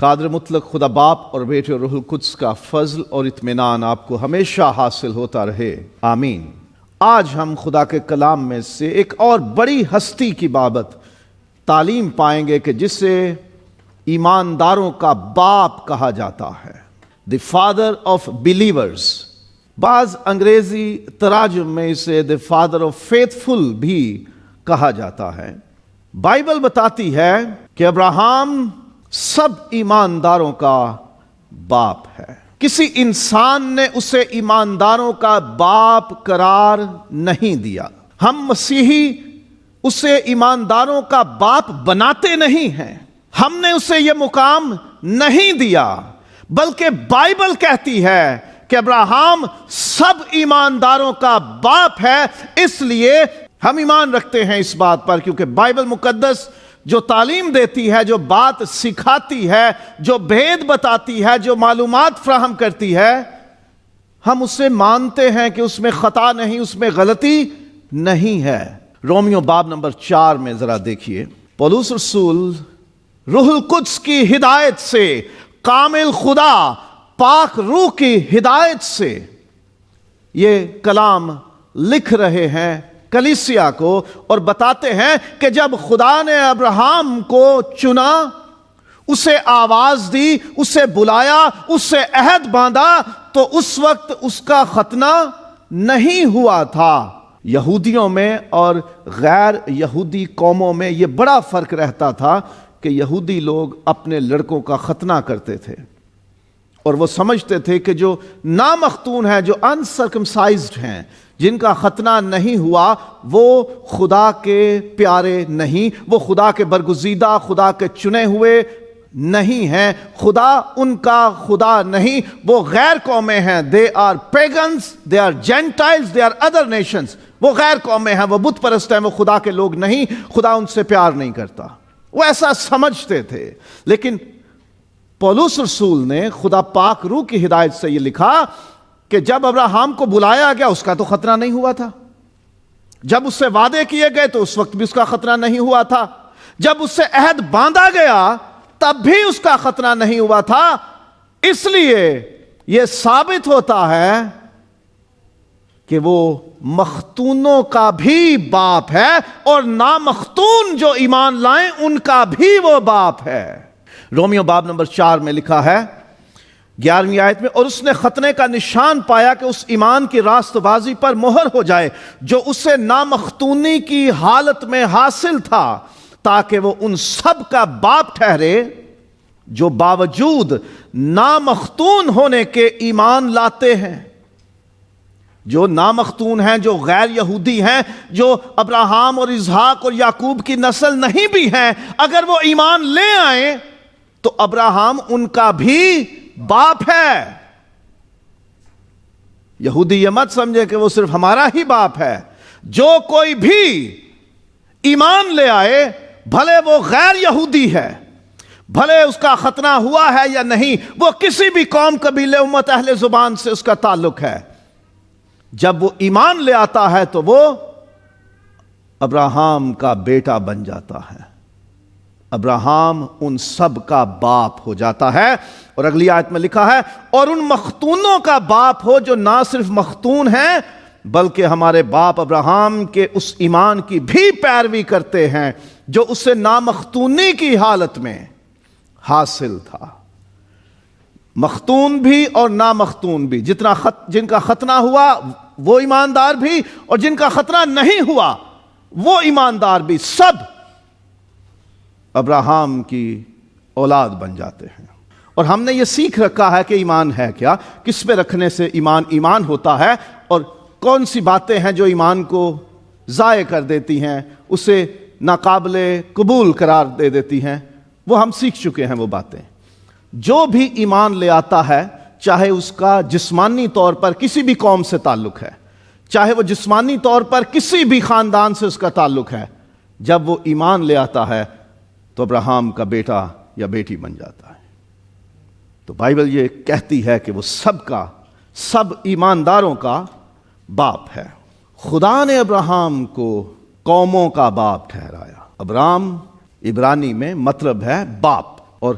قادر مطلق خدا باپ اور بیٹے اور روح القدس کا فضل اور اطمینان آپ کو ہمیشہ حاصل ہوتا رہے، آمین۔ آج ہم خدا کے کلام میں سے ایک اور بڑی ہستی کی بابت تعلیم پائیں گے کہ جسے ایمانداروں کا باپ کہا جاتا ہے، دی فادر آف بلیورز۔ بعض انگریزی تراجم میں اسے دی فادر آف فیتھفل بھی کہا جاتا ہے۔ بائبل بتاتی ہے کہ ابراہم سب ایمانداروں کا باپ ہے۔ کسی انسان نے اسے ایمانداروں کا باپ قرار نہیں دیا۔ ہم مسیحی اسے ایمانداروں کا باپ بناتے نہیں ہیں، ہم نے اسے یہ مقام نہیں دیا، بلکہ بائبل کہتی ہے کہ ابراہم سب ایمانداروں کا باپ ہے۔ اس لیے ہم ایمان رکھتے ہیں اس بات پر، کیونکہ بائبل مقدس جو تعلیم دیتی ہے، جو بات سکھاتی ہے، جو بھید بتاتی ہے، جو معلومات فراہم کرتی ہے، ہم اسے مانتے ہیں کہ اس میں خطا نہیں، اس میں غلطی نہیں ہے۔ رومیو باب نمبر 4 میں ذرا دیکھیے، پولس رسول روح القدس کی ہدایت سے، کامل خدا پاک روح کی ہدایت سے یہ کلام لکھ رہے ہیں کلیسیا کو، اور بتاتے ہیں کہ جب خدا نے ابراہم کو چنا، اسے آواز دی، اسے بلایا، اس سے عہد باندھا، تو اس وقت اس کا ختنہ نہیں ہوا تھا۔ یہودیوں میں اور غیر یہودی قوموں میں یہ بڑا فرق رہتا تھا کہ یہودی لوگ اپنے لڑکوں کا ختنہ کرتے تھے، اور وہ سمجھتے تھے کہ جو نامختون ہیں، جو انسرکمسائزڈ ہیں، جن کا ختنہ نہیں ہوا، وہ خدا کے پیارے نہیں، وہ خدا کے برگزیدہ، خدا کے چنے ہوئے نہیں ہیں، خدا ان کا خدا نہیں، وہ غیر قومیں ہیں۔ they are pagans, they are Gentiles, they are other nations۔ وہ غیر قومیں ہیں، وہ بت پرست ہیں، وہ خدا کے لوگ نہیں، خدا ان سے پیار نہیں کرتا۔ وہ ایسا سمجھتے تھے، لیکن پولس رسول نے خدا پاک روح کی ہدایت سے یہ لکھا کہ جب ابراہم کو بلایا گیا، اس کا تو خطرہ نہیں ہوا تھا۔ جب اس سے وعدے کیے گئے تو اس وقت بھی اس کا خطرہ نہیں ہوا تھا۔ جب اس سے عہد باندھا گیا تب بھی اس کا خطرہ نہیں ہوا تھا۔ اس لیے یہ ثابت ہوتا ہے کہ وہ مختونوں کا بھی باپ ہے، اور نامختون جو ایمان لائیں ان کا بھی وہ باپ ہے۔ رومیو باب نمبر 4 میں لکھا ہے 11ویں آیت میں، اور اس نے ختنے کا نشان پایا کہ اس ایمان کی راست بازی پر مہر ہو جائے جو اسے نامختونی کی حالت میں حاصل تھا، تاکہ وہ ان سب کا باپ ٹھہرے جو باوجود نامختون ہونے کے ایمان لاتے ہیں۔ جو نامختون ہیں، جو غیر یہودی ہیں، جو ابراہم اور اسحاق اور یعقوب کی نسل نہیں بھی ہیں، اگر وہ ایمان لے آئیں تو ابراہم ان کا بھی باپ ہے۔ یہودی یہ مت سمجھے کہ وہ صرف ہمارا ہی باپ ہے۔ جو کوئی بھی ایمان لے آئے، بھلے وہ غیر یہودی ہے، بھلے اس کا ختنہ ہوا ہے یا نہیں، وہ کسی بھی قوم، قبیلے، امت، اہل زبان سے اس کا تعلق ہے، جب وہ ایمان لے آتا ہے تو وہ ابراہم کا بیٹا بن جاتا ہے۔ ابراہم ان سب کا باپ ہو جاتا ہے۔ اور اگلی آیت میں لکھا ہے، اور ان مختونوں کا باپ ہو جو نہ صرف مختون ہیں بلکہ ہمارے باپ ابراہم کے اس ایمان کی بھی پیروی کرتے ہیں جو اسے نامختونی کی حالت میں حاصل تھا۔ مختون بھی اور نامختون بھی، جن کا ختنہ ہوا وہ ایماندار بھی، اور جن کا ختنہ نہیں ہوا وہ ایماندار بھی، سب ابراہم کی اولاد بن جاتے ہیں۔ اور ہم نے یہ سیکھ رکھا ہے کہ ایمان ہے کیا، کس پہ رکھنے سے ایمان ہوتا ہے، اور کون سی باتیں ہیں جو ایمان کو ضائع کر دیتی ہیں، اسے ناقابل قبول قرار دے دیتی ہیں، وہ ہم سیکھ چکے ہیں وہ باتیں۔ جو بھی ایمان لے آتا ہے، چاہے اس کا جسمانی طور پر کسی بھی قوم سے تعلق ہے، چاہے وہ جسمانی طور پر کسی بھی خاندان سے اس کا تعلق ہے، جب وہ ایمان لے آتا ہے تو ابراہم کا بیٹا یا بیٹی بن جاتا ہے۔ تو بائبل یہ کہتی ہے کہ وہ سب ایمانداروں کا باپ ہے۔ خدا نے ابراہم کو قوموں کا باپ ٹھہرایا۔ ابراہم عبرانی میں مطلب ہے باپ، اور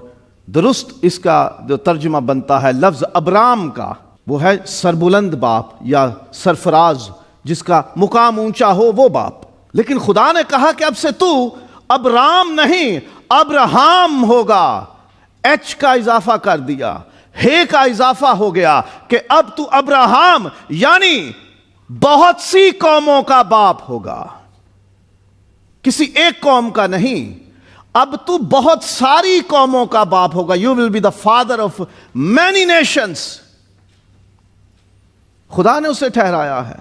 درست اس کا جو ترجمہ بنتا ہے لفظ ابرام کا، وہ ہے سربلند باپ یا سرفراز، جس کا مقام اونچا ہو وہ باپ۔ لیکن خدا نے کہا کہ اب سے تو ابرام نہیں ابراہم ہوگا، ایچ کا اضافہ کر دیا، ہے کا اضافہ ہو گیا کہ اب تو ابراہم یعنی بہت سی قوموں کا باپ ہوگا، کسی ایک قوم کا نہیں، اب تو بہت ساری قوموں کا باپ ہوگا۔ You will be the father of many nations. خدا نے اسے ٹھہرایا ہے،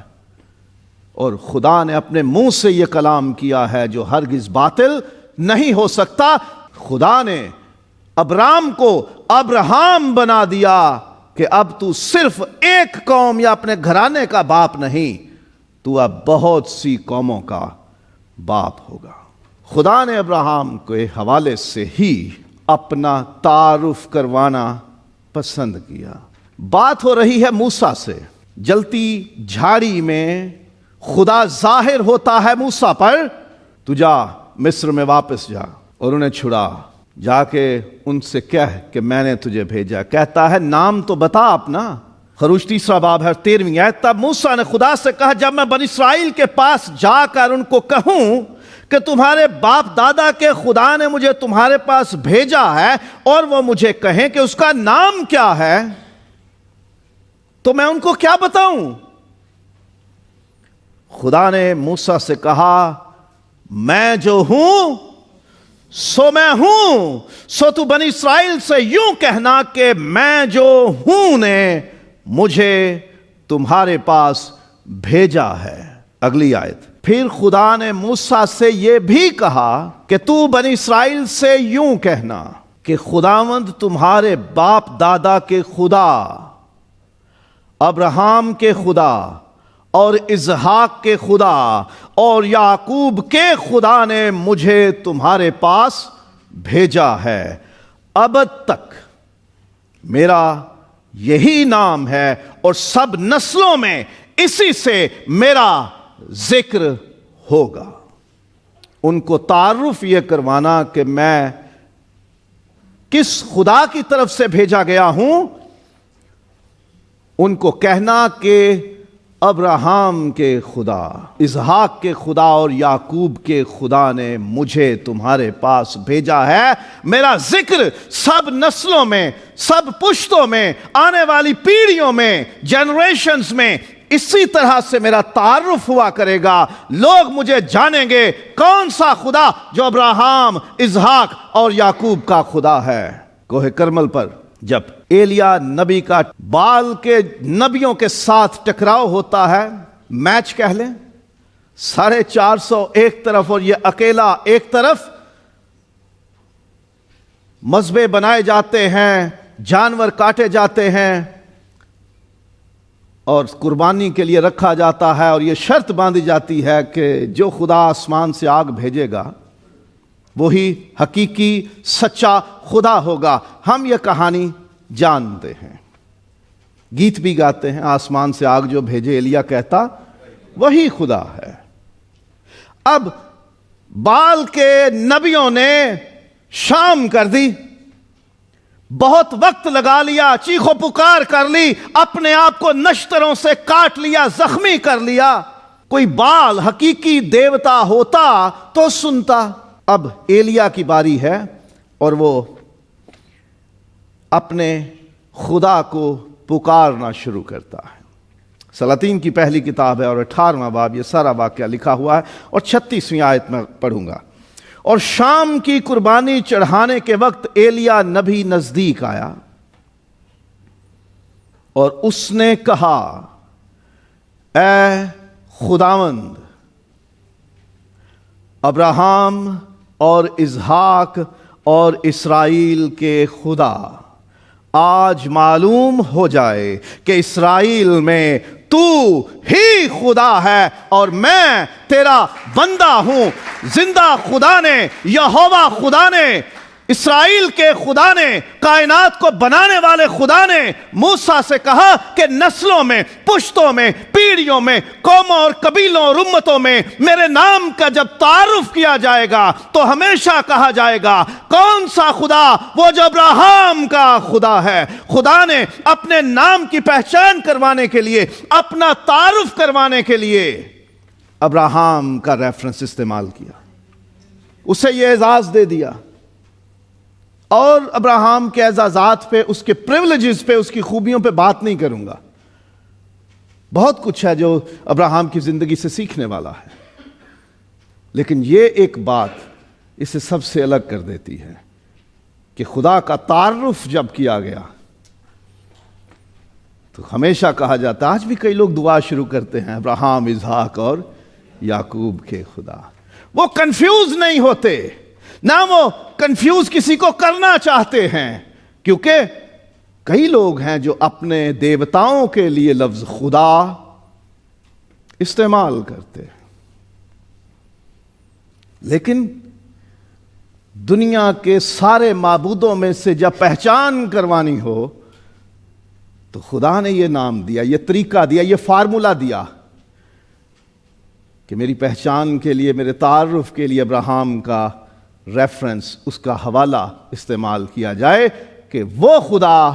اور خدا نے اپنے منہ سے یہ کلام کیا ہے جو ہرگز باطل نہیں ہو سکتا۔ خدا نے ابرام کو ابراہم بنا دیا کہ اب تو صرف ایک قوم یا اپنے گھرانے کا باپ نہیں، تو اب بہت سی قوموں کا باپ ہوگا۔ خدا نے ابراہم کے حوالے سے ہی اپنا تعارف کروانا پسند کیا۔ بات ہو رہی ہے موسیٰ سے۔ جلتی جھاڑی میں خدا ظاہر ہوتا ہے موسیٰ پر، تو جا مصر میں واپس جا اور انہیں چھڑا، جا کے ان سے کہہ کہ میں نے تجھے بھیجا۔ کہتا ہے نام تو بتا اپنا۔ خروج 3 باب ہے 13 آیت۔ تب موسیٰ نے خدا سے کہا جب میں بنی اسرائیل کے پاس جا کر ان کو کہوں کہ تمہارے باپ دادا کے خدا نے مجھے تمہارے پاس بھیجا ہے، اور وہ مجھے کہیں کہ اس کا نام کیا ہے، تو میں ان کو کیا بتاؤں؟ خدا نے موسیٰ سے کہا میں جو ہوں سو میں ہوں، سو تو بنی اسرائیل سے یوں کہنا کہ میں جو ہوں نے مجھے تمہارے پاس بھیجا ہے۔ اگلی آیت۔ پھر خدا نے موسیٰ سے یہ بھی کہا کہ تو بنی اسرائیل سے یوں کہنا کہ خداوند تمہارے باپ دادا کے خدا، ابراہم کے خدا اور اسحاق کے خدا اور یعقوب کے خدا نے مجھے تمہارے پاس بھیجا ہے، ابد تک میرا یہی نام ہے، اور سب نسلوں میں اسی سے میرا ذکر ہوگا۔ ان کو تعارف یہ کروانا کہ میں کس خدا کی طرف سے بھیجا گیا ہوں، ان کو کہنا کہ ابراہم کے خدا، اسحاق کے خدا اور یعقوب کے خدا نے مجھے تمہارے پاس بھیجا ہے۔ میرا ذکر سب نسلوں میں، سب پشتوں میں، آنے والی پیڑھیوں میں، جنریشنز میں اسی طرح سے میرا تعارف ہوا کرے گا۔ لوگ مجھے جانیں گے کون سا خدا جو ابراہم، اسحاق اور یعقوب کا خدا ہے۔ کوہ کرمل پر جب ایلیا نبی کا بال کے نبیوں کے ساتھ ٹکراؤ ہوتا ہے، میچ کہہ لیں، 450 ایک طرف اور یہ اکیلا ایک طرف، مذبح بنائے جاتے ہیں، جانور کاٹے جاتے ہیں اور قربانی کے لیے رکھا جاتا ہے، اور یہ شرط باندھی جاتی ہے کہ جو خدا آسمان سے آگ بھیجے گا وہی حقیقی سچا خدا ہوگا۔ ہم یہ کہانی جانتے ہیں، گیت بھی گاتے ہیں، آسمان سے آگ جو بھیجے ایلیا کہتا وہی خدا ہے۔ اب بال کے نبیوں نے شام کر دی، بہت وقت لگا لیا، چیخ و پکار کر لی، اپنے آپ کو نشتروں سے کاٹ لیا، زخمی کر لیا۔ کوئی بال حقیقی دیوتا ہوتا تو سنتا۔ اب ایلیا کی باری ہے اور وہ اپنے خدا کو پکارنا شروع کرتا ہے۔ سلاطین کی پہلی کتاب ہے اور 18واں باب، یہ سارا واقعہ لکھا ہوا ہے، اور 36ویں آیت میں پڑھوں گا۔ اور شام کی قربانی چڑھانے کے وقت ایلیا نبی نزدیک آیا اور اس نے کہا اے خداوند ابراہم اور اسحاق اور اسرائیل کے خدا، آج معلوم ہو جائے کہ اسرائیل میں تو ہی خدا ہے اور میں تیرا بندہ ہوں۔ زندہ خدا نے، یہوہ خدا نے اسرائیل کے خدا نے، کائنات کو بنانے والے خدا نے موسیٰ سے کہا کہ نسلوں میں، پشتوں میں، پیڑھیوں میں، قوموں اور قبیلوں اور امتوں میں میرے نام کا جب تعارف کیا جائے گا تو ہمیشہ کہا جائے گا کون سا خدا؟ وہ جو ابراہیم کا خدا ہے۔ خدا نے اپنے نام کی پہچان کروانے کے لیے، اپنا تعارف کروانے کے لیے ابراہیم کا ریفرنس استعمال کیا، اسے یہ اعزاز دے دیا۔ اور ابراہیم کے اعزازات پہ، اس کے پریولیجز پہ، اس کی خوبیوں پہ بات نہیں کروں گا، بہت کچھ ہے جو ابراہیم کی زندگی سے سیکھنے والا ہے، لیکن یہ ایک بات اسے سب سے الگ کر دیتی ہے کہ خدا کا تعارف جب کیا گیا تو ہمیشہ کہا جاتا، آج بھی کئی لوگ دعا شروع کرتے ہیں ابراہیم، اسحاق اور یعقوب کے خدا۔ وہ کنفیوز نہیں ہوتے، نہ وہ کنفیوز کسی کو کرنا چاہتے ہیں، کیونکہ کئی لوگ ہیں جو اپنے دیوتاؤں کے لیے لفظ خدا استعمال کرتے ہیں، لیکن دنیا کے سارے معبودوں میں سے جب پہچان کروانی ہو تو خدا نے یہ نام دیا، یہ طریقہ دیا، یہ فارمولا دیا کہ میری پہچان کے لیے، میرے تعارف کے لیے ابراہیم کا ریفرنس، اس کا حوالہ استعمال کیا جائے کہ وہ خدا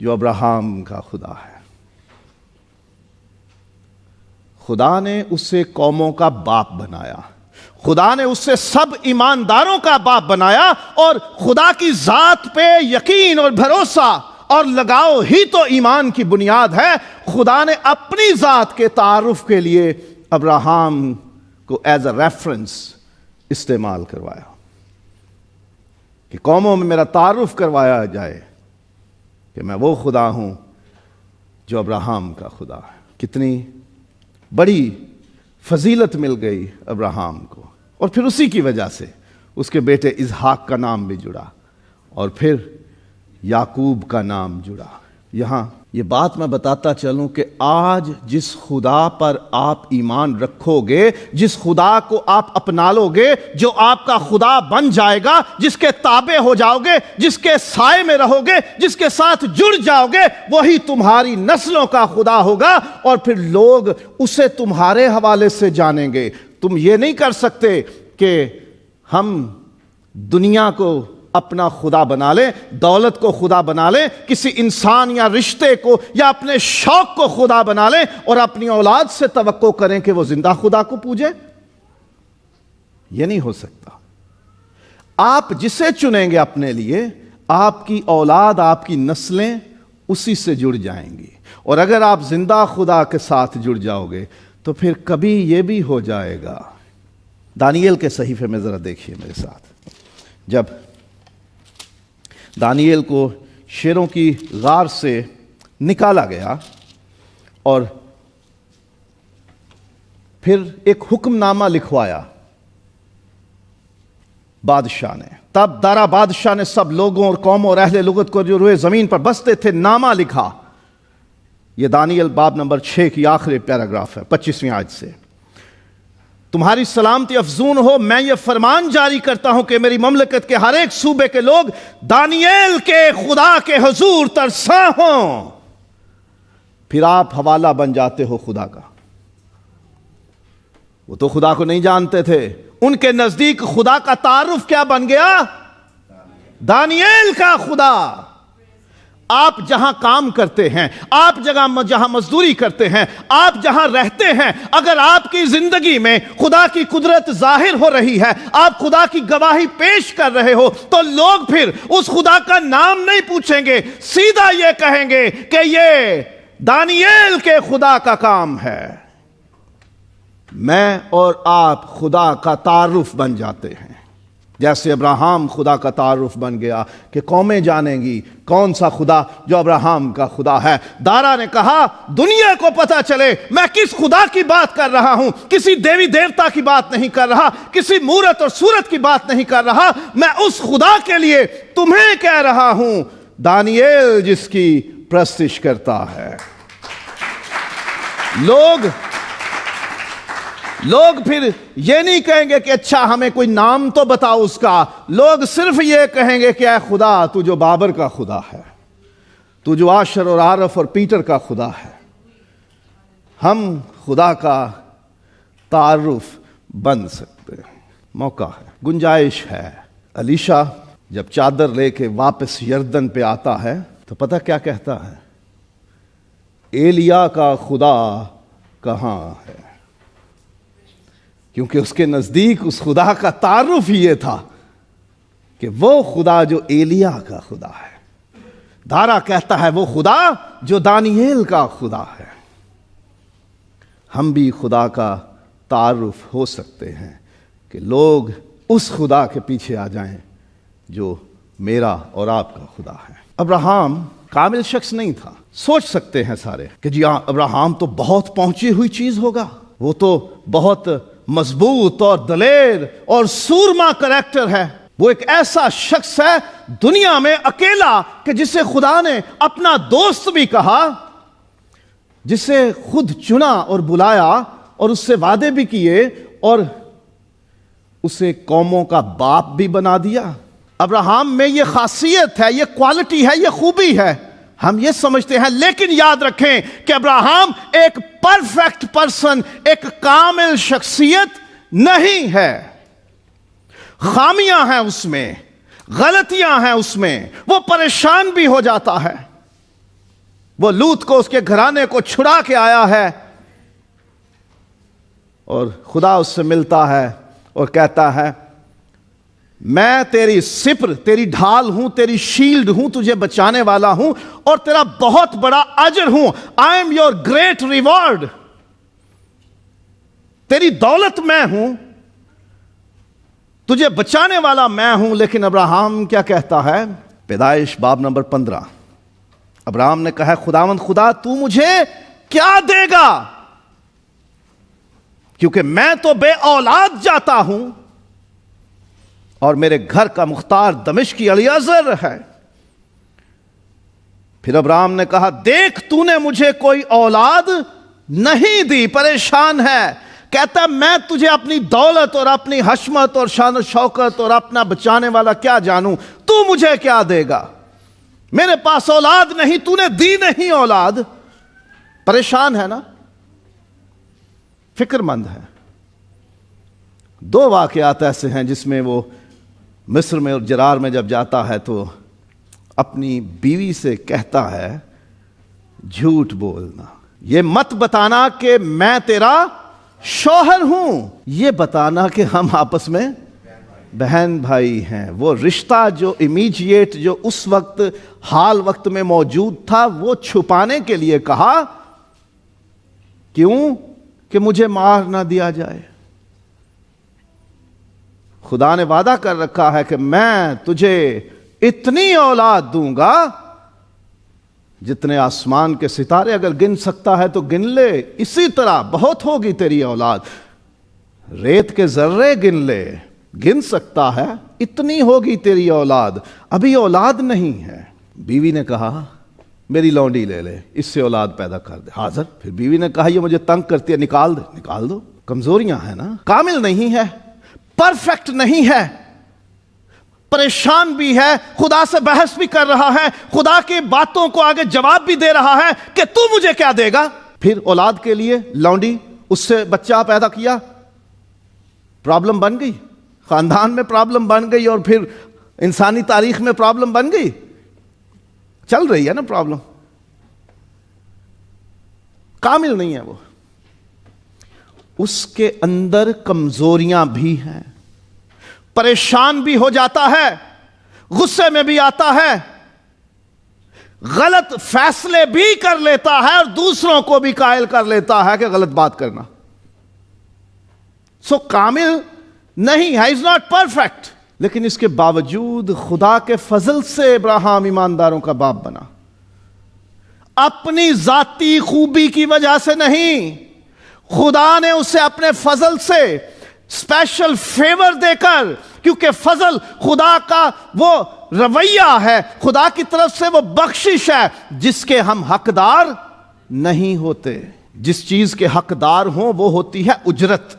جو ابراہیم کا خدا ہے۔ خدا نے اسے قوموں کا باپ بنایا، خدا نے اسے سب ایمانداروں کا باپ بنایا، اور خدا کی ذات پہ یقین اور بھروسہ اور لگاؤ ہی تو ایمان کی بنیاد ہے۔ خدا نے اپنی ذات کے تعارف کے لیے ابراہیم کو ایز اے ریفرنس استعمال کروایا کہ قوموں میں میرا تعارف کروایا جائے کہ میں وہ خدا ہوں جو ابراہیم کا خدا ہے۔ کتنی بڑی فضیلت مل گئی ابراہیم کو، اور پھر اسی کی وجہ سے اس کے بیٹے اسحاق کا نام بھی جڑا، اور پھر یعقوب کا نام جڑا۔ یہاں یہ بات میں بتاتا چلوں کہ آج جس خدا پر آپ ایمان رکھو گے، جس خدا کو آپ اپنا لو گے، جو آپ کا خدا بن جائے گا، جس کے تابع ہو جاؤ گے، جس کے سائے میں رہو گے، جس کے ساتھ جڑ جاؤ گے، وہی تمہاری نسلوں کا خدا ہوگا، اور پھر لوگ اسے تمہارے حوالے سے جانیں گے۔ تم یہ نہیں کر سکتے کہ ہم دنیا کو اپنا خدا بنا لیں، دولت کو خدا بنا لیں، کسی انسان یا رشتے کو یا اپنے شوق کو خدا بنا لیں، اور اپنی اولاد سے توقع کریں کہ وہ زندہ خدا کو پوجے۔ یہ نہیں ہو سکتا۔ آپ جسے چنیں گے اپنے لیے، آپ کی اولاد، آپ کی نسلیں اسی سے جڑ جائیں گی، اور اگر آپ زندہ خدا کے ساتھ جڑ جاؤ گے تو پھر کبھی یہ بھی ہو جائے گا۔ دانییل کے صحیفے میں ذرا دیکھیے میرے ساتھ، جب دانییل کو شیروں کی غار سے نکالا گیا اور پھر ایک حکم نامہ لکھوایا بادشاہ نے، تب دارا بادشاہ نے سب لوگوں اور قوموں اور اہل لغت کو جو روئے زمین پر بستے تھے نامہ لکھا۔ یہ دانییل باب نمبر 6 کی آخری پیراگراف ہے، 25ویں آیت سے۔ تمہاری سلامتی افزون ہو، میں یہ فرمان جاری کرتا ہوں کہ میری مملکت کے ہر ایک صوبے کے لوگ دانییل کے خدا کے حضور ترساں ہوں۔ پھر آپ حوالہ بن جاتے ہو خدا کا۔ وہ تو خدا کو نہیں جانتے تھے، ان کے نزدیک خدا کا تعارف کیا بن گیا؟ دانییل کا خدا۔ آپ جہاں کام کرتے ہیں، آپ جہاں مزدوری کرتے ہیں، آپ جہاں رہتے ہیں، اگر آپ کی زندگی میں خدا کی قدرت ظاہر ہو رہی ہے، آپ خدا کی گواہی پیش کر رہے ہو، تو لوگ پھر اس خدا کا نام نہیں پوچھیں گے، سیدھا یہ کہیں گے کہ یہ دانییل کے خدا کا کام ہے۔ میں اور آپ خدا کا تعارف بن جاتے ہیں، جیسے ابراہیم خدا کا تعارف بن گیا کہ قومیں جانیں گی کون سا خدا جو ابراہیم کا خدا ہے۔ دارا نے کہا دنیا کو پتہ چلے میں کس خدا کی بات کر رہا ہوں، کسی دیوی دیوتا کی بات نہیں کر رہا، کسی مورت اور صورت کی بات نہیں کر رہا، میں اس خدا کے لیے تمہیں کہہ رہا ہوں، دانییل جس کی پرستش کرتا ہے۔ لوگ پھر یہ نہیں کہیں گے کہ اچھا ہمیں کوئی نام تو بتاؤ اس کا، لوگ صرف یہ کہیں گے کہ اے خدا تو جو بابر کا خدا ہے، تو جو آشر اور عارف اور پیٹر کا خدا ہے، ہم خدا کا تعارف بن سکتے ہیں۔ موقع ہے، گنجائش ہے۔ الیشا جب چادر لے کے واپس یردن پہ آتا ہے تو پتہ کیا کہتا ہے؟ ایلیا کا خدا کہاں ہے؟ کیونکہ اس کے نزدیک اس خدا کا تعارف ہی یہ تھا کہ وہ خدا جو ایلیا کا خدا ہے۔ دارا کہتا ہے وہ خدا جو دانییل کا خدا ہے۔ ہم بھی خدا کا تعارف ہو سکتے ہیں کہ لوگ اس خدا کے پیچھے آ جائیں جو میرا اور آپ کا خدا ہے۔ ابراہیم کامل شخص نہیں تھا۔ سوچ سکتے ہیں سارے کہ جی ہاں ابراہیم تو بہت پہنچی ہوئی چیز ہوگا، وہ تو بہت مضبوط اور دلیر اور سورما کریکٹر ہے، وہ ایک ایسا شخص ہے دنیا میں اکیلا کہ جسے خدا نے اپنا دوست بھی کہا، جسے خود چنا اور بلایا اور اس سے وعدے بھی کیے اور اسے قوموں کا باپ بھی بنا دیا۔ ابراہیم میں یہ خاصیت ہے، یہ کوالٹی ہے، یہ خوبی ہے، ہم یہ سمجھتے ہیں، لیکن یاد رکھیں کہ ابراہیم ایک پرفیکٹ پرسن، ایک کامل شخصیت نہیں ہے۔ خامیاں ہیں اس میں، غلطیاں ہیں اس میں، وہ پریشان بھی ہو جاتا ہے۔ وہ لوط کو، اس کے گھرانے کو چھڑا کے آیا ہے اور خدا اس سے ملتا ہے اور کہتا ہے میں تیری سپر، تیری ڈھال ہوں، تیری شیلڈ ہوں، تجھے بچانے والا ہوں اور تیرا بہت بڑا اجر ہوں۔ I am your great reward, تیری دولت میں ہوں، تجھے بچانے والا میں ہوں۔ لیکن ابراہیم کیا کہتا ہے؟ پیدائش باب نمبر 15، ابراہیم نے کہا خداوند خدا تو مجھے کیا دے گا، کیونکہ میں تو بے اولاد جاتا ہوں اور میرے گھر کا مختار دمشقی الیعزر ہے۔ پھر ابراہیم نے کہا دیکھ تو نے مجھے کوئی اولاد نہیں دی، پریشان ہے، کہتا ہے میں تجھے اپنی دولت اور اپنی حشمت اور شان و شوکت اور اپنا بچانے والا کیا جانوں، تو مجھے کیا دے گا؟ میرے پاس اولاد نہیں، تو نے دی نہیں اولاد۔ پریشان ہے نا، فکر مند ہے۔ دو واقعات ایسے ہیں جس میں وہ مصر میں اور جرار میں جب جاتا ہے تو اپنی بیوی سے کہتا ہے جھوٹ بولنا، یہ مت بتانا کہ میں تیرا شوہر ہوں، یہ بتانا کہ ہم آپس میں بہن بھائی ہیں۔ وہ رشتہ جو امیجیٹ، جو اس وقت حال وقت میں موجود تھا، وہ چھپانے کے لیے کہا، کیوں؟ کہ مجھے مار نہ دیا جائے۔ خدا نے وعدہ کر رکھا ہے کہ میں تجھے اتنی اولاد دوں گا جتنے آسمان کے ستارے، اگر گن سکتا ہے تو گن لے، اسی طرح بہت ہوگی تیری اولاد، ریت کے ذرے گن لے، گن سکتا ہے اتنی ہوگی تیری اولاد، ابھی اولاد نہیں ہے۔ بیوی نے کہا میری لونڈی لے لے، اس سے اولاد پیدا کر دے، حاضر۔ پھر بیوی نے کہا یہ مجھے تنگ کرتی ہے، نکال دے، نکال دو۔ کمزوریاں ہیں نا، کامل نہیں ہے، پرفیکٹ نہیں ہے، پریشان بھی ہے، خدا سے بحث بھی کر رہا ہے، خدا کی باتوں کو آگے جواب بھی دے رہا ہے کہ تو مجھے کیا دے گا۔ پھر اولاد کے لیے لونڈی، اس سے بچہ پیدا کیا، پرابلم بن گئی، خاندان میں پرابلم بن گئی، اور پھر انسانی تاریخ میں پرابلم بن گئی، چل رہی ہے نا پرابلم۔ کامل نہیں ہے وہ، اس کے اندر کمزوریاں بھی ہیں، پریشان بھی ہو جاتا ہے، غصے میں بھی آتا ہے، غلط فیصلے بھی کر لیتا ہے اور دوسروں کو بھی قائل کر لیتا ہے کہ غلط بات کرنا۔ سو کامل نہیں ہے، از ناٹ پرفیکٹ، لیکن اس کے باوجود خدا کے فضل سے ابراہیم ایمانداروں کا باپ بنا، اپنی ذاتی خوبی کی وجہ سے نہیں، خدا نے اسے اپنے فضل سے اسپیشل فیور دے کر، کیونکہ فضل خدا کا وہ رویہ ہے، خدا کی طرف سے وہ بخشش ہے جس کے ہم حقدار نہیں ہوتے۔ جس چیز کے حقدار ہوں وہ ہوتی ہے اجرت،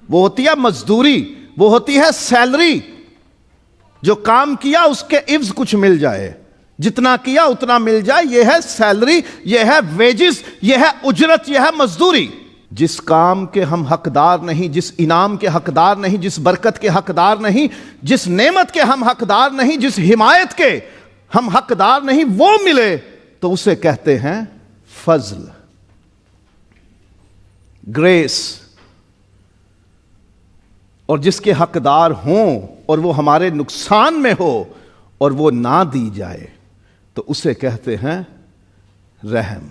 وہ ہوتی ہے مزدوری، وہ ہوتی ہے سیلری. جو کام کیا اس کے عوض کچھ مل جائے، جتنا کیا اتنا مل جائے، یہ ہے سیلری، یہ ہے ویجز، یہ ہے اجرت، یہ ہے مزدوری. جس کام کے ہم حقدار نہیں، جس انعام کے حقدار نہیں، جس برکت کے حقدار نہیں، جس نعمت کے ہم حقدار نہیں، جس حمایت کے ہم حقدار نہیں، وہ ملے تو اسے کہتے ہیں فضل، گریس. اور جس کے حقدار ہوں اور وہ ہمارے نقصان میں ہو اور وہ نہ دی جائے تو اسے کہتے ہیں رحم،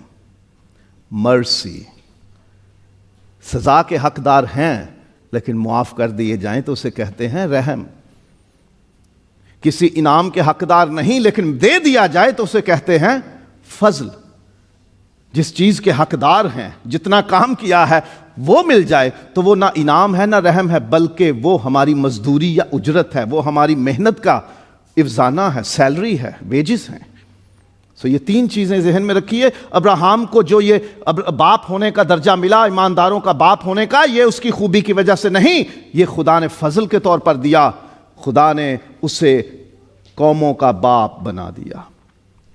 مرسی. سزا کے حقدار ہیں لیکن معاف کر دیے جائیں تو اسے کہتے ہیں رحم. کسی انعام کے حقدار نہیں لیکن دے دیا جائے تو اسے کہتے ہیں فضل. جس چیز کے حقدار ہیں، جتنا کام کیا ہے وہ مل جائے تو وہ نہ انعام ہے نہ رحم ہے، بلکہ وہ ہماری مزدوری یا اجرت ہے، وہ ہماری محنت کا افزانہ ہے، سیلری ہے، ویجز ہیں. سو یہ تین چیزیں ذہن میں رکھیے. ابراہیم کو جو یہ باپ ہونے کا درجہ ملا، ایمانداروں کا باپ ہونے کا، یہ اس کی خوبی کی وجہ سے نہیں، یہ خدا نے فضل کے طور پر دیا. خدا نے اسے قوموں کا باپ بنا دیا.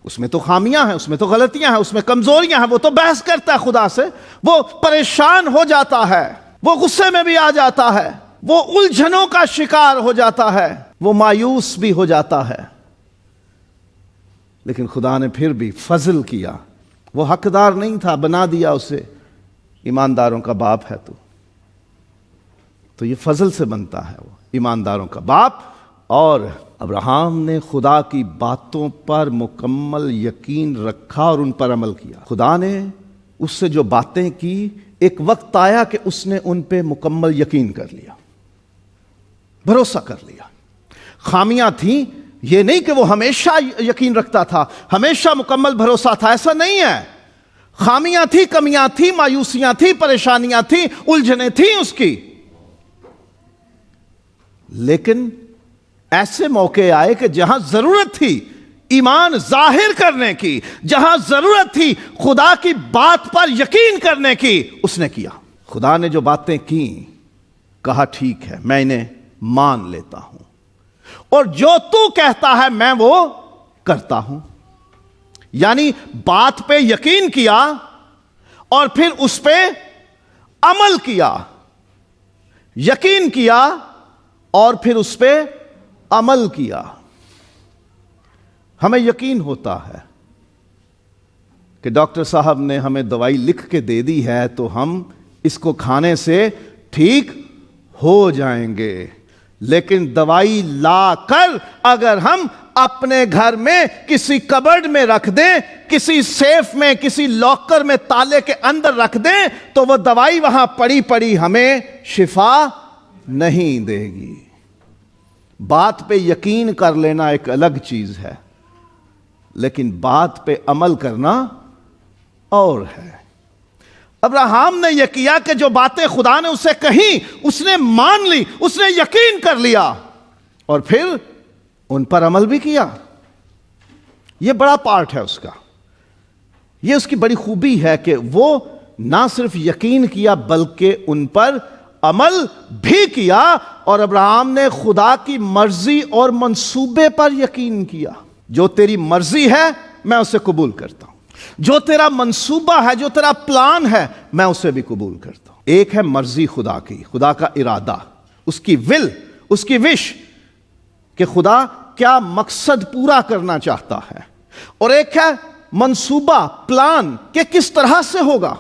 اس میں تو خامیاں ہیں، اس میں تو غلطیاں ہیں، اس میں کمزوریاں ہیں. وہ تو بحث کرتا ہے خدا سے، وہ پریشان ہو جاتا ہے، وہ غصے میں بھی آ جاتا ہے، وہ الجھنوں کا شکار ہو جاتا ہے، وہ مایوس بھی ہو جاتا ہے. لیکن خدا نے پھر بھی فضل کیا. وہ حقدار نہیں تھا، بنا دیا اسے. ایمانداروں کا باپ ہے تو یہ فضل سے بنتا ہے، وہ ایمانداروں کا باپ. اور ابراہیم نے خدا کی باتوں پر مکمل یقین رکھا اور ان پر عمل کیا. خدا نے اس سے جو باتیں کی، ایک وقت آیا کہ اس نے ان پہ مکمل یقین کر لیا، بھروسہ کر لیا. خامیاں تھیں، یہ نہیں کہ وہ ہمیشہ یقین رکھتا تھا، ہمیشہ مکمل بھروسہ تھا، ایسا نہیں ہے. خامیاں تھیں، کمیاں تھیں، مایوسیاں تھیں، پریشانیاں تھیں، الجھنیں تھیں اس کی. لیکن ایسے موقع آئے کہ جہاں ضرورت تھی ایمان ظاہر کرنے کی، جہاں ضرورت تھی خدا کی بات پر یقین کرنے کی، اس نے کیا. خدا نے جو باتیں کی، کہا ٹھیک ہے میں انہیں مان لیتا ہوں، اور جو تو کہتا ہے میں وہ کرتا ہوں. یعنی بات پہ یقین کیا اور پھر اس پہ عمل کیا. یقین کیا اور پھر اس پہ عمل کیا. ہمیں یقین ہوتا ہے کہ ڈاکٹر صاحب نے ہمیں دوائی لکھ کے دے دی ہے تو ہم اس کو کھانے سے ٹھیک ہو جائیں گے. لیکن دوائی لا کر اگر ہم اپنے گھر میں کسی کبرڈ میں رکھ دیں، کسی سیف میں، کسی لاکر میں تالے کے اندر رکھ دیں تو وہ دوائی وہاں پڑی پڑی ہمیں شفا نہیں دے گی. بات پہ یقین کر لینا ایک الگ چیز ہے، لیکن بات پہ عمل کرنا اور ہے. ابراہیم نے یہ کیا کہ جو باتیں خدا نے اسے کہیں اس نے مان لی، اس نے یقین کر لیا اور پھر ان پر عمل بھی کیا. یہ بڑا پارٹ ہے اس کا، یہ اس کی بڑی خوبی ہے کہ وہ نہ صرف یقین کیا بلکہ ان پر عمل بھی کیا. اور ابراہیم نے خدا کی مرضی اور منصوبے پر یقین کیا. جو تیری مرضی ہے میں اسے قبول کرتا ہوں، جو تیرا منصوبہ ہے، جو تیرا پلان ہے، میں اسے بھی قبول کرتا ہوں. ایک ہے مرضی خدا کی، خدا کا ارادہ، اس کی ول، اس کی وش کہ خدا کیا مقصد پورا کرنا چاہتا ہے. اور ایک ہے منصوبہ، پلان کہ کس طرح سے ہوگا.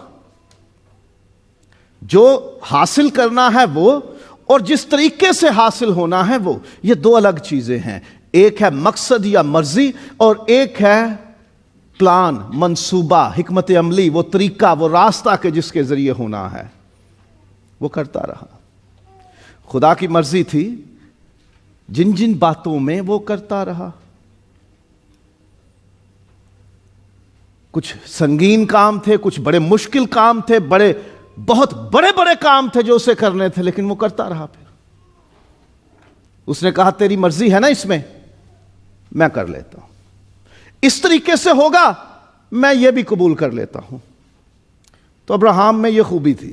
جو حاصل کرنا ہے وہ اور جس طریقے سے حاصل ہونا ہے وہ، یہ دو الگ چیزیں ہیں. ایک ہے مقصد یا مرضی اور ایک ہے پلان، منصوبہ، حکمت عملی، وہ طریقہ، وہ راستہ کہ جس کے ذریعے ہونا ہے. وہ کرتا رہا. خدا کی مرضی تھی، جن جن باتوں میں وہ کرتا رہا. کچھ سنگین کام تھے، کچھ بڑے مشکل کام تھے، بہت بڑے بڑے کام تھے جو اسے کرنے تھے، لیکن وہ کرتا رہا. پھر اس نے کہا تیری مرضی ہے نا اس میں، میں کر لیتا ہوں. اس طریقے سے ہوگا، میں یہ بھی قبول کر لیتا ہوں. تو ابراہیم میں یہ خوبی تھی.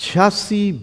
86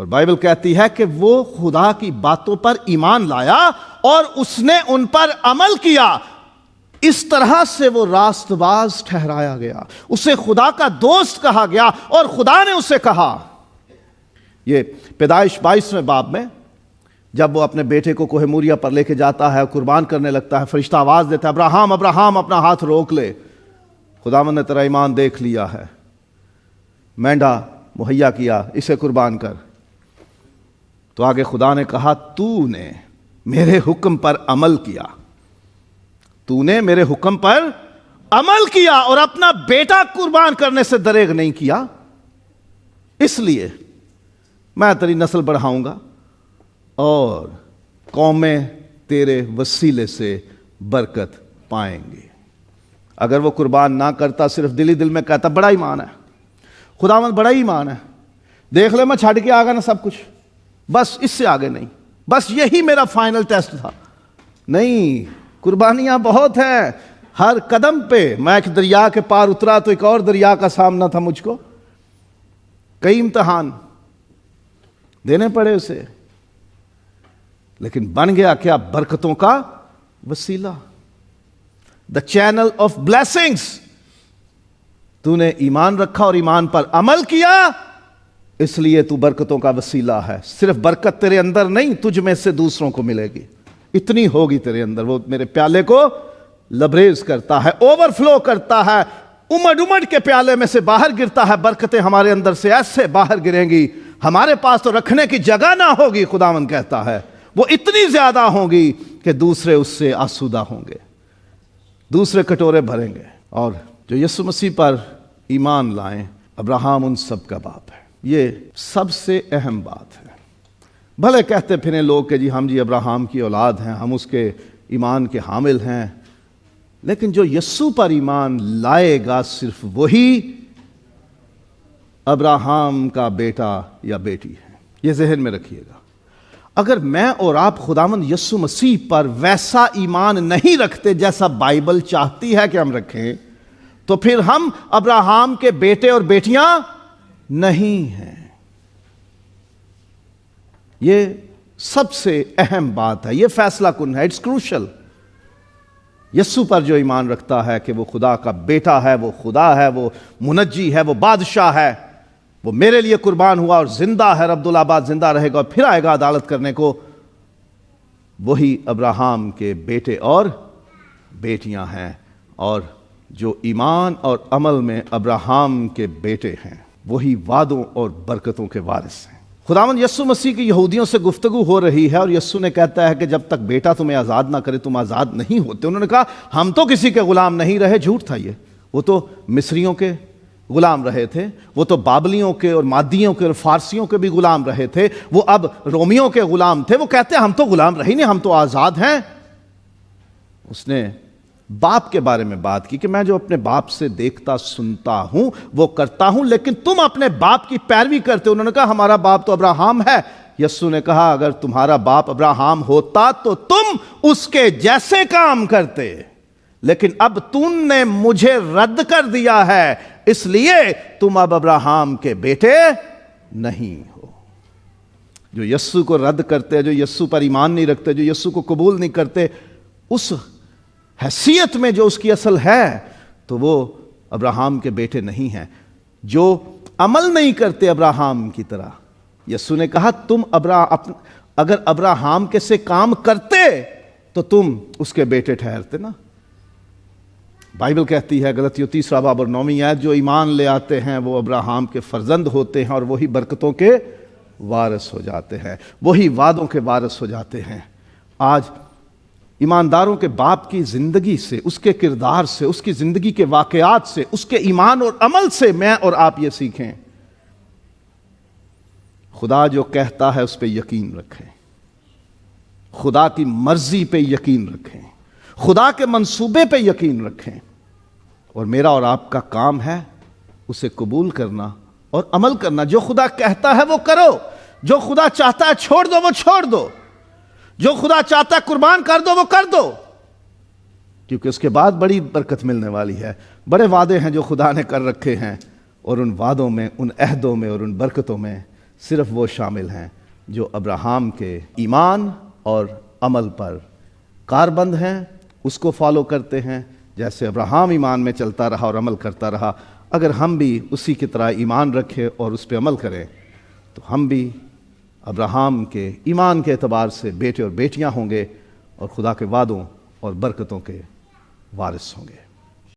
اور بائبل کہتی ہے کہ وہ خدا کی باتوں پر ایمان لایا اور اس نے ان پر عمل کیا، اس طرح سے وہ راست باز ٹھہرایا گیا، اسے خدا کا دوست کہا گیا اور خدا نے اسے کہا۔ یہ پیدائش 22ویں باب میں جب وہ اپنے بیٹے کو کوہ موریا پر لے کے جاتا ہے، قربان کرنے لگتا ہے، فرشتہ آواز دیتا ہے، ابراہیم ابراہیم اپنا ہاتھ روک لے، خداوند نے تیرا ایمان دیکھ لیا ہے، مینڈا مہیا کیا، اسے قربان کر۔ تو آگے خدا نے کہا تو نے میرے حکم پر عمل کیا، تو نے میرے حکم پر عمل کیا اور اپنا بیٹا قربان کرنے سے دریغ نہیں کیا، اس لیے میں تیری نسل بڑھاؤں گا اور قومیں تیرے وسیلے سے برکت پائیں گے۔ اگر وہ قربان نہ کرتا، صرف دل ہی دل میں کہتا بڑا ایمان ہے، خداوند بڑا ایمان ہے، دیکھ لے میں چھڑ کے آگا نا سب کچھ، بس اس سے آگے نہیں، بس یہی میرا فائنل ٹیسٹ تھا، نہیں، قربانیاں بہت ہیں ہر قدم پہ۔ میں ایک دریا کے پار اترا تو ایک اور دریا کا سامنا تھا مجھ کو، کئی امتحان دینے پڑے اسے، لیکن بن گیا کیا؟ برکتوں کا وسیلہ، دا چینل آف بلیسنگز۔ تو نے ایمان رکھا اور ایمان پر عمل کیا، اس لیے تو برکتوں کا وسیلہ ہے۔ صرف برکت تیرے اندر نہیں، تجھ میں سے دوسروں کو ملے گی، اتنی ہوگی تیرے اندر، وہ میرے پیالے کو لبریز کرتا ہے، اوور فلو کرتا ہے، امڑ امڑ کے پیالے میں سے باہر گرتا ہے۔ برکتیں ہمارے اندر سے ایسے باہر گریں گی، ہمارے پاس تو رکھنے کی جگہ نہ ہوگی، خداوند کہتا ہے، وہ اتنی زیادہ ہوں گی کہ دوسرے اس سے آسودہ ہوں گے، دوسرے کٹورے بھریں گے۔ اور جو یسوع مسیح پر ایمان لائیں، ابراہیم ان سب کا باپ ہے، یہ سب سے اہم بات ہے۔ بھلے کہتے پھریں لوگ کہ جی ہم جی ابراہیم کی اولاد ہیں، ہم اس کے ایمان کے حامل ہیں، لیکن جو یسوع پر ایمان لائے گا صرف وہی ابراہیم کا بیٹا یا بیٹی ہے۔ یہ ذہن میں رکھیے گا، اگر میں اور آپ خداوند یسوع مسیح پر ویسا ایمان نہیں رکھتے جیسا بائبل چاہتی ہے کہ ہم رکھیں، تو پھر ہم ابراہیم کے بیٹے اور بیٹیاں نہیں ہیں۔ یہ سب سے اہم بات ہے، یہ فیصلہ کن ہے، اٹس کروشل۔ یسوع پر جو ایمان رکھتا ہے کہ وہ خدا کا بیٹا ہے، وہ خدا ہے، وہ منجی ہے، وہ بادشاہ ہے، وہ میرے لیے قربان ہوا اور زندہ ہے، رب الآباد زندہ رہے گا اور پھر آئے گا عدالت کرنے کو، وہی ابراہیم کے بیٹے اور بیٹیاں ہیں۔ اور جو ایمان اور عمل میں ابراہیم کے بیٹے ہیں، وہی وعدوں اور برکتوں کے وارث ہیں۔ خداوند یسوع مسیح کی یہودیوں سے گفتگو ہو رہی ہے اور یسوع نے کہتا ہے کہ جب تک بیٹا تمہیں آزاد نہ کرے تم آزاد نہیں ہوتے۔ انہوں نے کہا ہم تو کسی کے غلام نہیں رہے، جھوٹ تھا یہ، وہ تو مصریوں کے غلام رہے تھے، وہ تو بابلیوں کے اور مادیوں کے اور فارسیوں کے بھی غلام رہے تھے، وہ اب رومیوں کے غلام تھے۔ وہ کہتے ہیں ہم تو غلام رہے نہیں، ہم تو آزاد ہیں۔ اس نے باپ کے بارے میں بات کی کہ میں جو اپنے باپ سے دیکھتا سنتا ہوں وہ کرتا ہوں، لیکن تم اپنے باپ کی پیروی کرتے ہو۔ انہوں نے کہا ہمارا باپ تو ابراہیم ہے۔ یسوع نے کہا اگر تمہارا باپ ابراہیم ہوتا تو تم اس کے جیسے کام کرتے، لیکن اب تم نے مجھے رد کر دیا ہے، اس لیے تم اب ابراہیم کے بیٹے نہیں ہو۔ جو یسوع کو رد کرتے، جو یسوع پر ایمان نہیں رکھتے، جو یسوع کو قبول نہیں کرتے، اس حیثیت میں جو اس کی اصل ہے تو وہ ابراہیم کے بیٹے نہیں ہیں۔ جو عمل نہیں کرتے ابراہیم کی طرح، یسوع نے کہا تم اگر ابراہیم کے سے کام کرتے تو تم اس کے بیٹے ٹھہرتے نا۔ بائبل کہتی ہے غلطیوں 3 باب اور 9 آیت، جو ایمان لے آتے ہیں وہ ابراہیم کے فرزند ہوتے ہیں اور وہی برکتوں کے وارث ہو جاتے ہیں، وہی وعدوں کے وارث ہو جاتے ہیں۔ آج ایمانداروں کے باپ کی زندگی سے، اس کے کردار سے، اس کی زندگی کے واقعات سے، اس کے ایمان اور عمل سے میں اور آپ یہ سیکھیں، خدا جو کہتا ہے اس پہ یقین رکھیں، خدا کی مرضی پہ یقین رکھیں، خدا کے منصوبے پہ یقین رکھیں، اور میرا اور آپ کا کام ہے اسے قبول کرنا اور عمل کرنا۔ جو خدا کہتا ہے وہ کرو، جو خدا چاہتا ہے چھوڑ دو وہ چھوڑ دو، جو خدا چاہتا ہے قربان کر دو وہ کر دو، کیونکہ اس کے بعد بڑی برکت ملنے والی ہے۔ بڑے وعدے ہیں جو خدا نے کر رکھے ہیں، اور ان وعدوں میں، ان عہدوں میں اور ان برکتوں میں صرف وہ شامل ہیں جو ابراہیم کے ایمان اور عمل پر کاربند ہیں، اس کو فالو کرتے ہیں۔ جیسے ابراہیم ایمان میں چلتا رہا اور عمل کرتا رہا، اگر ہم بھی اسی کی طرح ایمان رکھیں اور اس پہ عمل کریں تو ہم بھی ابراہیم کے ایمان کے اعتبار سے بیٹے اور بیٹیاں ہوں گے اور خدا کے وعدوں اور برکتوں کے وارث ہوں گے۔